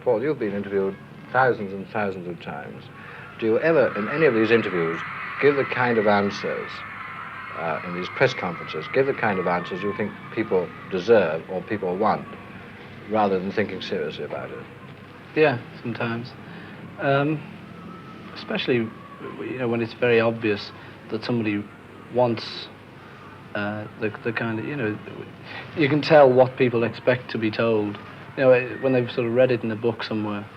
Paul, you've been interviewed thousands and thousands of times. Do you ever, in any of these interviews, give the kind of answers, in these press conferences, give the kind of answers you think people deserve or people want, rather than thinking seriously about it? Yeah, sometimes. Especially, when it's very obvious that somebody wants the kind of, you can tell what people expect to be told. When they've sort of read it in a book somewhere,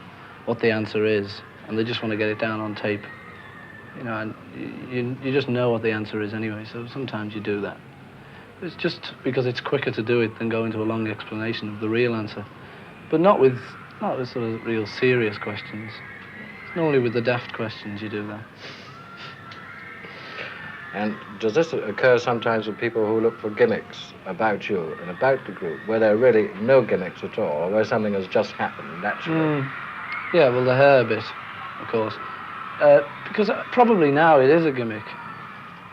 what the answer is, and they just want to get it down on tape. And you just know what the answer is anyway, so sometimes you do that. It's just because it's quicker to do it than go into a long explanation of the real answer. But not with sort of real serious questions. It's normally with the daft questions you do that. And does this occur sometimes with people who look for gimmicks about you and about the group, where there are really no gimmicks at all, or where something has just happened naturally? Yeah, well, the hair bit, of course. Because probably now it is a gimmick.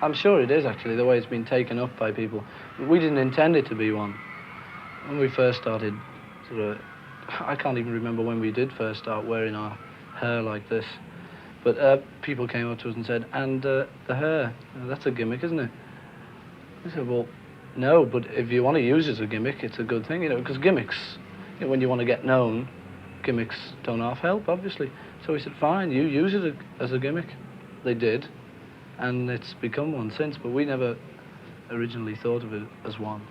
I'm sure it is, actually, the way it's been taken up by people. We didn't intend it to be one. When we first started, I can't even remember when we did first start wearing our hair like this. But people came up to us and said, and the hair, that's a gimmick, isn't it? I said, well, no, but if you want to use it as a gimmick, it's a good thing, because gimmicks, when you want to get known, gimmicks don't half help, obviously. So we said, fine, you use it as a gimmick. They did, and it's become one since, but we never originally thought of it as one.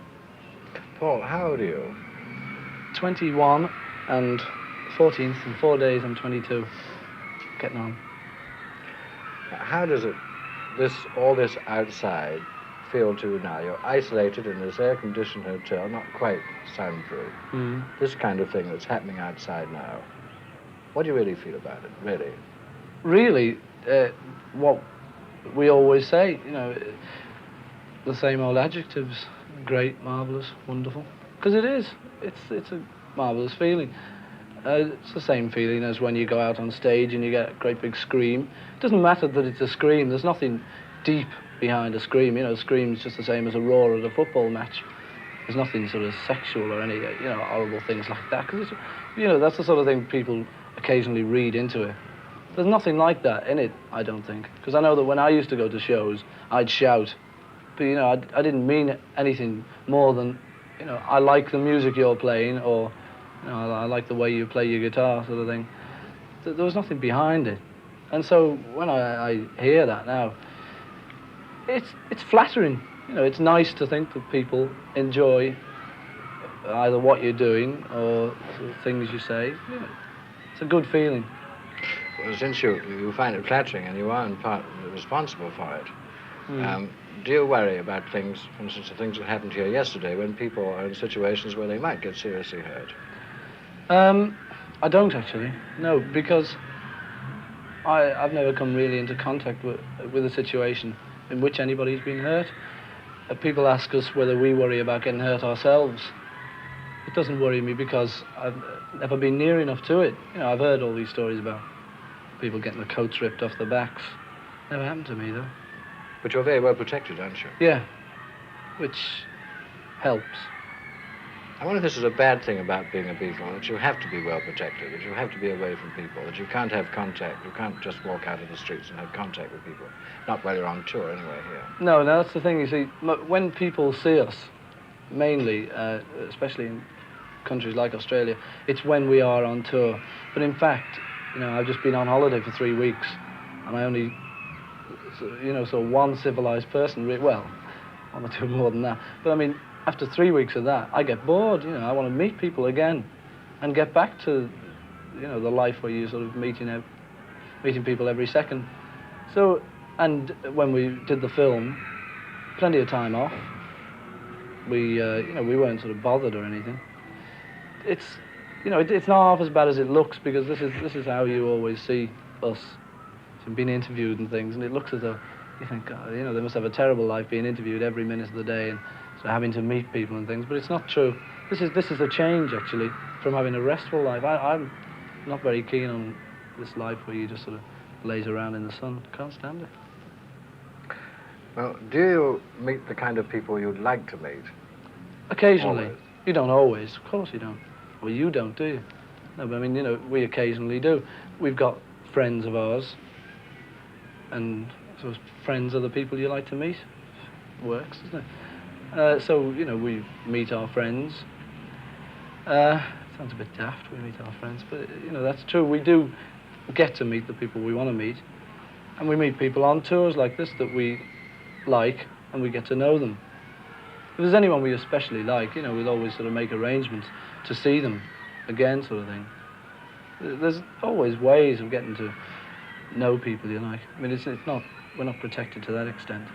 Paul, how old are you? 21 and 14th, in 4 days I'm 22, getting on. How does all this outside feel to you now? You're isolated in this air-conditioned hotel, not quite soundproof. This kind of thing that's happening outside now. What do you really feel about it, really? Really, what we always say, the same old adjectives: great, marvelous, wonderful. Because it is. It's a marvelous feeling. It's the same feeling as when you go out on stage and you get a great big scream. It doesn't matter that it's a scream. There's nothing deep behind a scream. A scream's just the same as a roar at a football match. There's nothing sort of sexual or any, horrible things like that. Because, that's the sort of thing people occasionally read into it. There's nothing like that in it, I don't think. Because I know that when I used to go to shows, I'd shout. But, I didn't mean anything more than, I like the music you're playing, or, I like the way you play your guitar, sort of thing. There was nothing behind it. And so when I hear that now, it's flattering. It's nice to think that people enjoy either what you're doing or sort of things you say. It's a good feeling. Well, since you find it flattering and you are in part responsible for it, do you worry about things, for instance, the things that happened here yesterday, when people are in situations where they might get seriously hurt? I don't actually, no, because I've never come really into contact with a situation in which anybody's been hurt. People ask us whether we worry about getting hurt ourselves. It doesn't worry me because I've never been near enough to it. I've heard all these stories about people getting their coats ripped off their backs. Never happened to me, though. But you're very well protected, aren't you? Yeah, which helps. I wonder if this is a bad thing about being a Beatle, that you have to be well protected, that you have to be away from people, that you can't have contact, you can't just walk out of the streets and have contact with people. Not while you're on tour, anyway, here. No, that's the thing, you see. When people see us, mainly, especially in countries like Australia, it's when we are on tour. But in fact, I've just been on holiday for 3 weeks, and I only, saw one civilized person, well, one or two more than that. But I mean, after 3 weeks of that, I get bored. I want to meet people again and get back to, the life where you're sort of meeting people every second. So, and when we did the film, plenty of time off. We, we weren't sort of bothered or anything. It's, it's not half as bad as it looks, because this is how you always see us being interviewed and things, and it looks as though you think, God, they must have a terrible life being interviewed every minute of the day and so having to meet people and things, but it's not true. This is a change, actually, from having a restful life. I'm not very keen on this life where you just sort of laze around in the sun. Can't stand it. Well, do you meet the kind of people you'd like to meet? Occasionally. Always? You don't always. Of course you don't. Well, you don't, do you? No, but I mean, you know, we occasionally do. We've got friends of ours, and so friends are the people you like to meet. Works, doesn't it? So, you know, we meet our friends. Sounds a bit daft, we meet our friends, but, you know, that's true. We do get to meet the people we want to meet. And we meet people on tours like this that we like, and we get to know them. If there's anyone we especially like, you know, we'll always sort of make arrangements to see them again, sort of thing. There's always ways of getting to know people you like. I mean, it's not, we're not protected to that extent.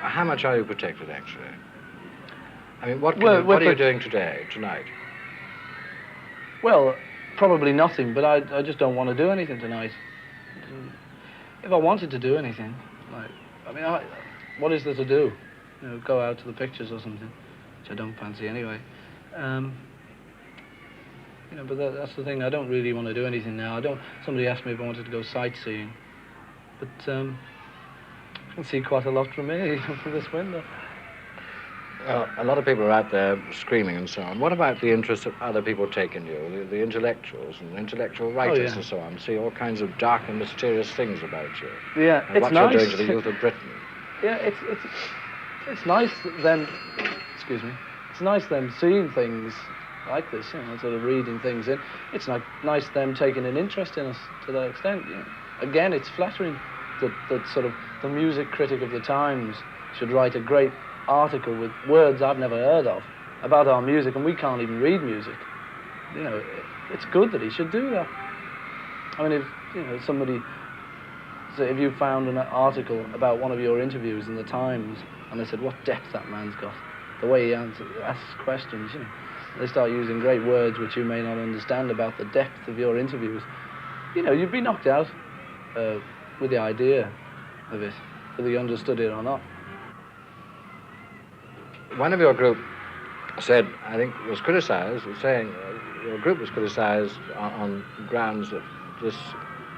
How much are you protected, actually? I mean, what are you doing tonight? Well, probably nothing, but I just don't want to do anything tonight. If I wanted to do anything, like, I mean, what is there to do? You know, go out to the pictures or something, which I don't fancy anyway. You know, but that's the thing. I don't really want to do anything now. Somebody asked me if I wanted to go sightseeing, but I can see quite a lot from here, from this window. Well, a lot of people are out there screaming and so on. What about the interest that other people take in you, the intellectuals and intellectual writers and so on? See all kinds of dark and mysterious things about you. Yeah, and it's what nice. you're doing to the youth of Britain. Yeah, it's nice them. Excuse me. It's nice them seeing things like this, you know, sort of reading things in. It's nice them taking an interest in us to that extent. You know. Again, it's flattering that sort of the music critic of the Times should write a great article with words I've never heard of about our music, and we can't even read music. You know, it's good that he should do that. I mean, if you know if you found an article about one of your interviews in the Times, and they said what depth that man's got, the way he asks questions, you know, they start using great words which you may not understand about the depth of your interviews, you know, you'd be knocked out with the idea of it, whether you understood it or not. One of your group said, I think, was criticised, saying your group was criticised on grounds that this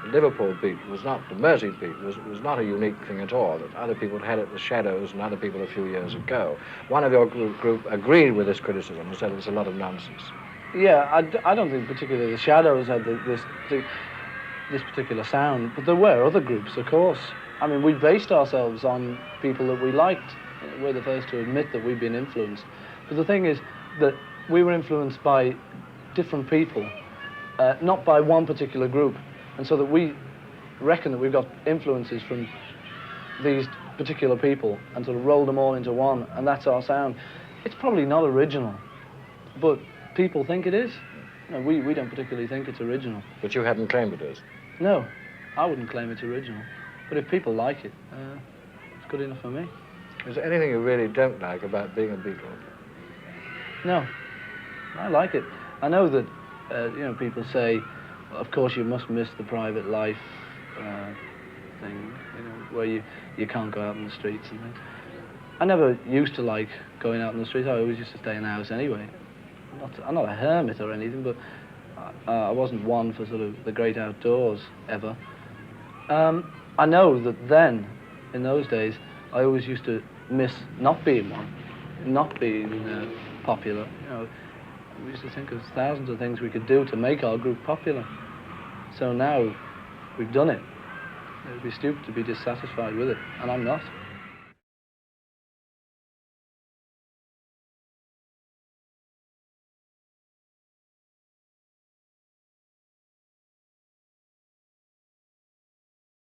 Liverpool beat was not, the Mersey beat was not a unique thing at all, that other people had it, the Shadows and other people a few years ago. One of your group agreed with this criticism and said it was a lot of nonsense. Yeah, I don't think particularly the Shadows had this particular sound, but there were other groups, of course. I mean, we based ourselves on people that we liked. We're the first to admit that we've been influenced. But the thing is that we were influenced by different people, not by one particular group. And so that we reckon that we've got influences from these particular people and sort of rolled them all into one, and that's our sound. It's probably not original, but people think it is. No, we don't particularly think it's original. But you haven't claimed it is? No, I wouldn't claim it's original. But if people like it, it's good enough for me. Is there anything you really don't like about being a Beatle? No, I like it. I know that, you know, people say, well, of course you must miss the private life thing, you know, where you can't go out in the streets and things. I never used to like going out in the streets. I always used to stay in the house anyway. I'm not a hermit or anything, but I wasn't one for sort of the great outdoors, ever. I know that then, in those days, I always used to miss not being one, not being popular. You know, we used to think of thousands of things we could do to make our group popular. So now we've done it. It would be stupid to be dissatisfied with it, and I'm not.